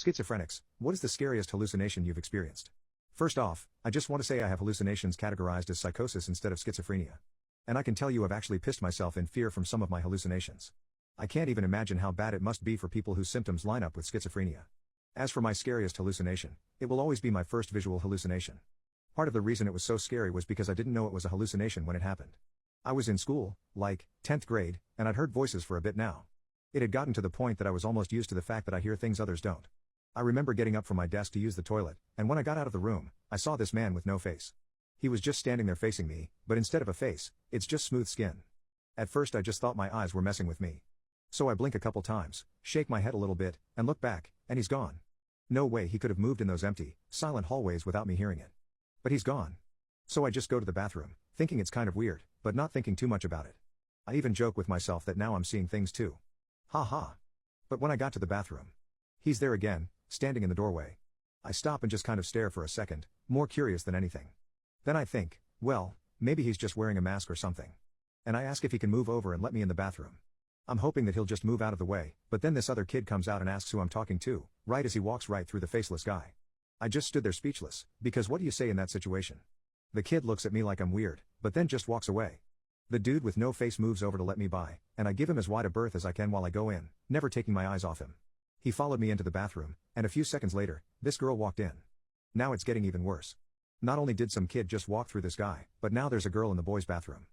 Schizophrenics, what is the scariest hallucination you've experienced? First off, I just want to say I have hallucinations categorized as psychosis instead of schizophrenia. And I can tell you I've actually pissed myself in fear from some of my hallucinations. I can't even imagine how bad it must be for people whose symptoms line up with schizophrenia. As for my scariest hallucination, it will always be my first visual hallucination. Part of the reason it was so scary was because I didn't know it was a hallucination when it happened. I was in school, like, 10th grade, and I'd heard voices for a bit now. It had gotten to the point that I was almost used to the fact that I hear things others don't. I remember getting up from my desk to use the toilet, and when I got out of the room, I saw this man with no face. He was just standing there facing me, but instead of a face, it's just smooth skin. At first I just thought my eyes were messing with me. So I blink a couple times, shake my head a little bit, and look back, and he's gone. No way he could have moved in those empty, silent hallways without me hearing it. But he's gone. So I just go to the bathroom, thinking it's kind of weird, but not thinking too much about it. I even joke with myself that now I'm seeing things too. Ha ha. But when I got to the bathroom, he's there again, standing in the doorway. I stop and just kind of stare for a second, more curious than anything. Then I think, well, maybe he's just wearing a mask or something. And I ask if he can move over and let me in the bathroom. I'm hoping that he'll just move out of the way, but then this other kid comes out and asks who I'm talking to, right as he walks right through the faceless guy. I just stood there speechless, because what do you say in that situation? The kid looks at me like I'm weird, but then just walks away. The dude with no face moves over to let me by, and I give him as wide a berth as I can while I go in, never taking my eyes off him. He followed me into the bathroom, and a few seconds later, this girl walked in. Now it's getting even worse. Not only did some kid just walk through this guy, but now there's a girl in the boys' bathroom.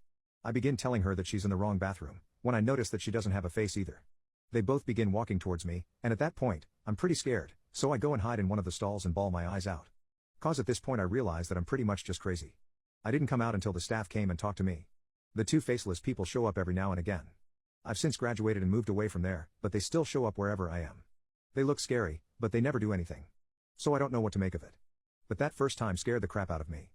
I begin telling her that she's in the wrong bathroom, when I notice that she doesn't have a face either. They both begin walking towards me, and at that point, I'm pretty scared, so I go and hide in one of the stalls and bawl my eyes out. 'Cause at this point I realize that I'm pretty much just crazy. I didn't come out until the staff came and talked to me. The two faceless people show up every now and again. I've since graduated and moved away from there, but they still show up wherever I am. They look scary, but they never do anything. So I don't know what to make of it. But that first time scared the crap out of me.